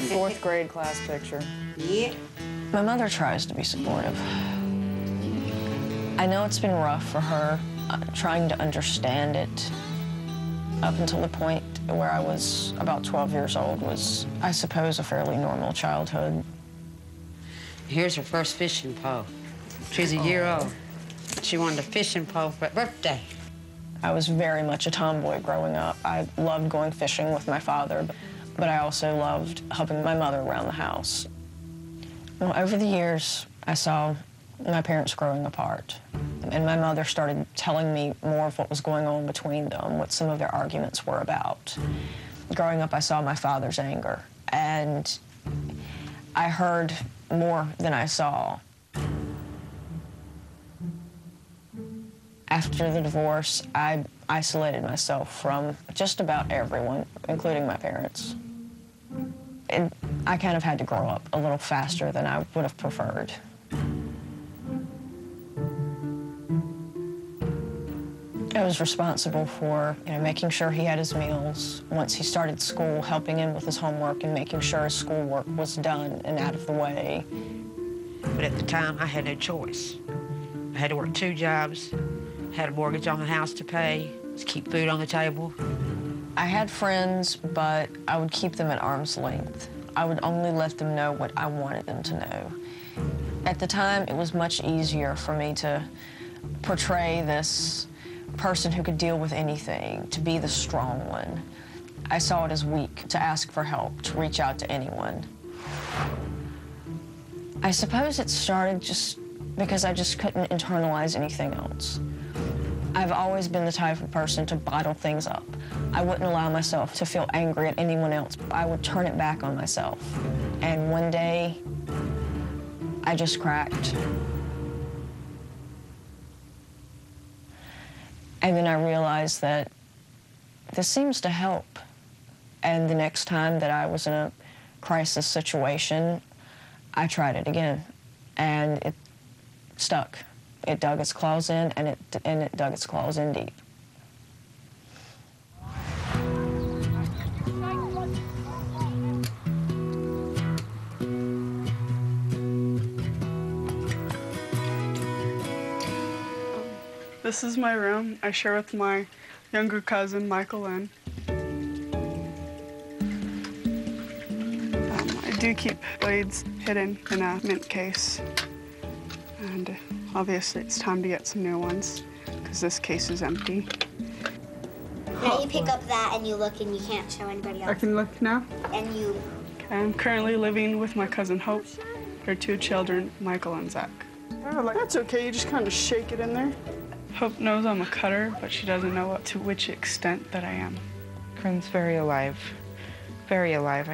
Fourth grade class picture. Yeah. My mother tries to be supportive. I know it's been rough for her, trying to understand it. Up until the point where I was about 12 years old was, I suppose, a fairly normal childhood. Here's her first fishing pole. She's a year old. She wanted a fishing pole for her birthday. I was very much a tomboy growing up. I loved going fishing with my father, but I also loved helping my mother around the house. Well, over the years, I saw my parents growing apart, and my mother started telling me more of what was going on between them, what some of their arguments were about. Growing up, I saw my father's anger, and I heard more than I saw. After the divorce, I isolated myself from just about everyone, including my parents. And I kind of had to grow up a little faster than I would have preferred. I was responsible for, making sure he had his meals. Once he started school, helping him with his homework and making sure his schoolwork was done and out of the way. But at the time, I had no choice. I had to work 2 jobs, had a mortgage on the house to pay, to keep food on the table. I had friends, but I would keep them at arm's length. I would only let them know what I wanted them to know. At the time, it was much easier for me to portray this person who could deal with anything, to be the strong one. I saw it as weak to ask for help, to reach out to anyone. I suppose it started just because I just couldn't internalize anything else. I've always been the type of person to bottle things up. I wouldn't allow myself to feel angry at anyone else. I would turn it back on myself. And one day, I just cracked. And then I realized that this seems to help. And the next time that I was in a crisis situation, I tried it again. And it stuck. It dug its claws in, and it dug its claws in deep. This is my room. I share with my younger cousin, Michael Lynn. I do keep blades hidden in a mint case. And obviously it's time to get some new ones because this case is empty. Now you pick up that and you look and you can't show anybody else. I can look now? And you... Okay, I'm currently living with my cousin Hope. Their 2 children, Michael and Zach. Oh, that's okay, you just kind of shake it in there. Hope knows I'm a cutter, but she doesn't know to which extent that I am. Corinne's very alive. Very alive.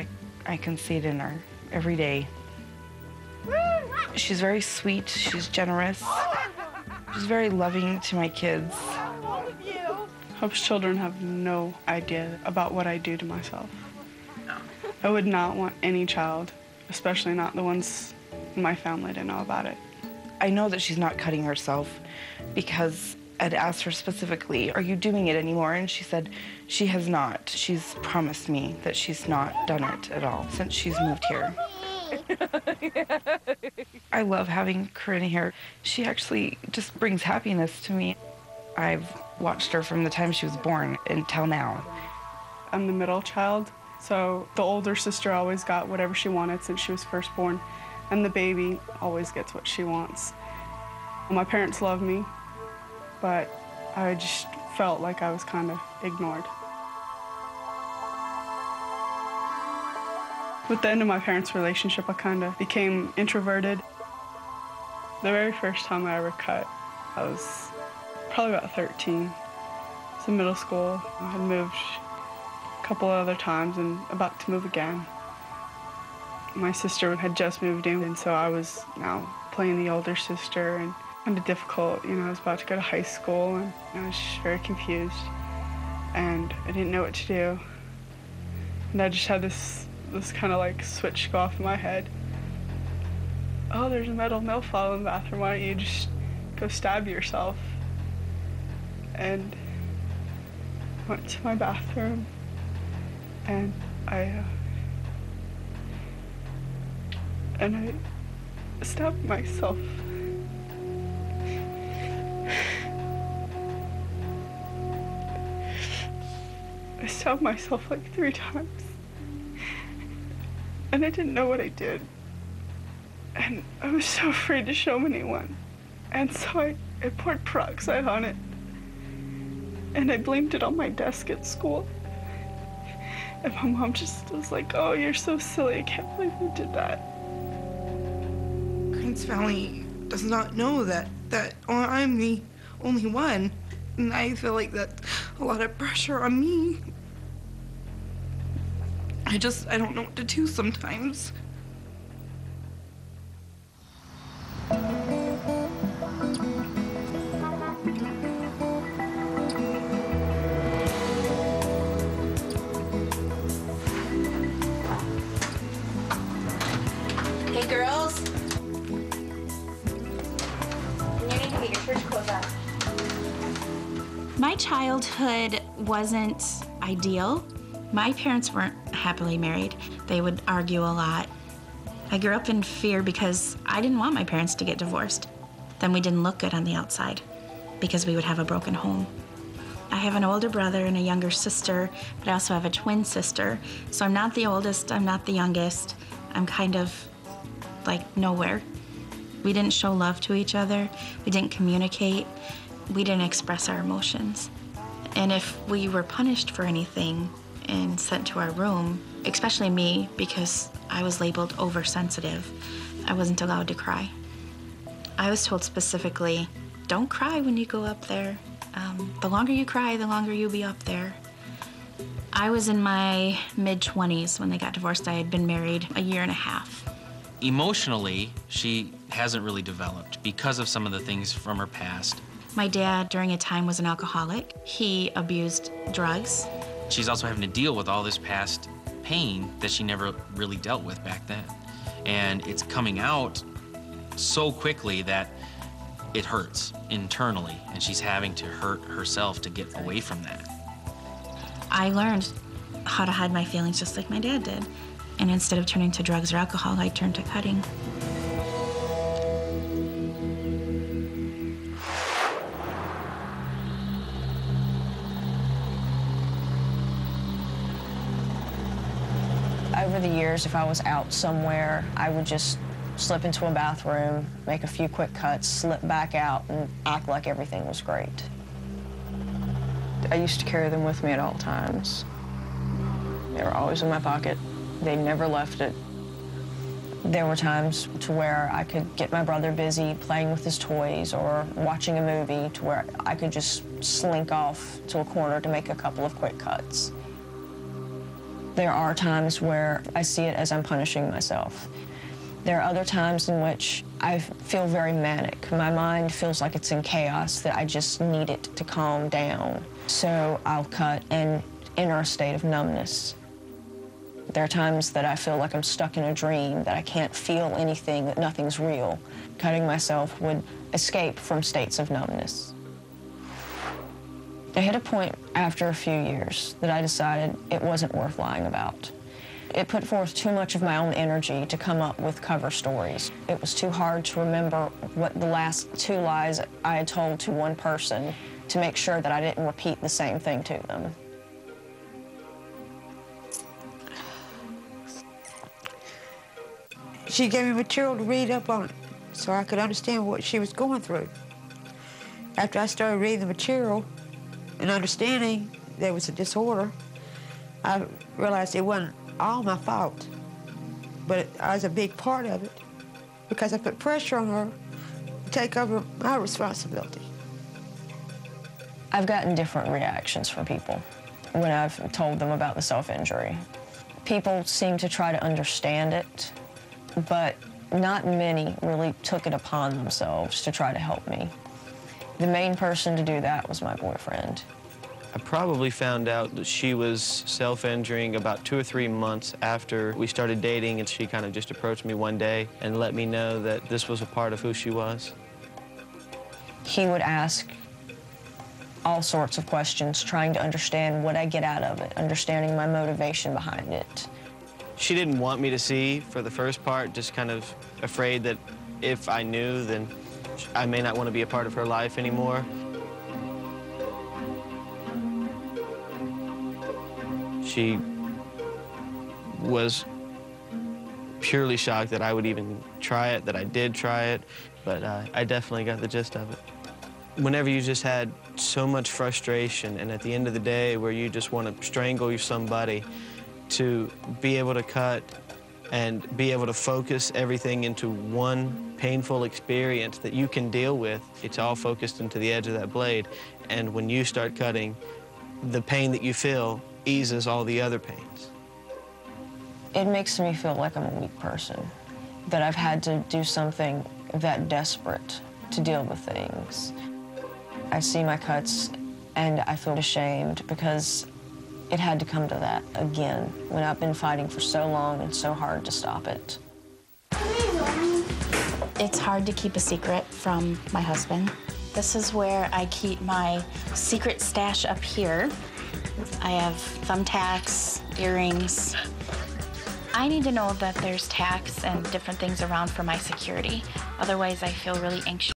I can see it in her every day. She's very sweet, she's generous. She's very loving to my kids. Hope's children have no idea about what I do to myself. I would not want any child, especially not the ones in my family, to know about it. I know that she's not cutting herself because I'd asked her specifically, are you doing it anymore? And she said she has not. She's promised me that she's not done it at all since she's moved here. I love having Corinne here. She actually just brings happiness to me. I've watched her from the time she was born until now. I'm the middle child, so the older sister always got whatever she wanted since she was first born, and the baby always gets what she wants. My parents love me, but I just felt like I was kind of ignored. With the end of my parents' relationship, I kind of became introverted. The very first time I ever cut, I was probably about 13. It was in middle school. I had moved a couple other times and about to move again. My sister had just moved in, and so I was now playing the older sister, and kind of difficult. I was about to go to high school, and I was just very confused, and I didn't know what to do. And I just had this kind of like switch go off in my head. Oh, there's a metal nail file in the bathroom. Why don't you just go stab yourself? And I went to my bathroom, and I and I stabbed myself. I stabbed myself like 3 times. And I didn't know what I did. And I was so afraid to show anyone. And so I poured peroxide on it. And I blamed it on my desk at school. And my mom just was like, "Oh, you're so silly. I can't believe you did that." Green's family does not know that I'm the only one. And I feel like that's a lot of pressure on me. I don't know what to do sometimes. Hey, girls. You need to get your church clothes on. My childhood wasn't ideal. My parents weren't happily married. They would argue a lot. I grew up in fear because I didn't want my parents to get divorced. Then we didn't look good on the outside because we would have a broken home. I have an older brother and a younger sister, but I also have a twin sister. So I'm not the oldest, I'm not the youngest. I'm kind of like nowhere. We didn't show love to each other. We didn't communicate. We didn't express our emotions. And if we were punished for anything and sent to our room, especially me, because I was labeled oversensitive, I wasn't allowed to cry. I was told specifically, don't cry when you go up there. The longer you cry, the longer you'll be up there. I was in my mid-20s when they got divorced. I had been married a year and a half. Emotionally, she hasn't really developed because of some of the things from her past. My dad, during a time, was an alcoholic. He abused drugs. She's also having to deal with all this past pain that she never really dealt with back then. And it's coming out so quickly that it hurts internally, and she's having to hurt herself to get away from that. I learned how to hide my feelings just like my dad did. And instead of turning to drugs or alcohol, I turned to cutting. Over the years, if I was out somewhere, I would just slip into a bathroom, make a few quick cuts, slip back out, and act like everything was great. I used to carry them with me at all times. They were always in my pocket. They never left it. There were times to where I could get my brother busy playing with his toys or watching a movie to where I could just slink off to a corner to make a couple of quick cuts. There are times where I see it as I'm punishing myself. There are other times in which I feel very manic. My mind feels like it's in chaos, that I just need it to calm down. So I'll cut and enter a state of numbness. There are times that I feel like I'm stuck in a dream, that I can't feel anything, that nothing's real. Cutting myself would escape from states of numbness. I hit a point after a few years that I decided it wasn't worth lying about. It put forth too much of my own energy to come up with cover stories. It was too hard to remember what the last 2 lies I had told to one person to make sure that I didn't repeat the same thing to them. She gave me material to read up on it so I could understand what she was going through. After I started reading the material and understanding there was a disorder, I realized it wasn't all my fault, but I was a big part of it because I put pressure on her to take over my responsibility. I've gotten different reactions from people when I've told them about the self-injury. People seem to try to understand it, but not many really took it upon themselves to try to help me. The main person to do that was my boyfriend. I probably found out that she was self-injuring about 2 or 3 months after we started dating, and she kind of just approached me one day and let me know that this was a part of who she was. He would ask all sorts of questions, trying to understand what I get out of it, understanding my motivation behind it. She didn't want me to see for the first part, just kind of afraid that if I knew, then I may not want to be a part of her life anymore. She was purely shocked that I would even try it, that I did try it, but I definitely got the gist of it. Whenever you just had so much frustration, and at the end of the day where you just want to strangle somebody, to be able to cut and be able to focus everything into one painful experience that you can deal with, it's all focused into the edge of that blade. And when you start cutting, the pain that you feel eases all the other pains. It makes me feel like I'm a weak person, that I've had to do something that desperate to deal with things. I see my cuts and I feel ashamed because it had to come to that again when I've been fighting for so long and so hard to stop it. It's hard to keep a secret from my husband. This is where I keep my secret stash up here. I have thumbtacks, earrings. I need to know that there's tacks and different things around for my security. Otherwise, I feel really anxious.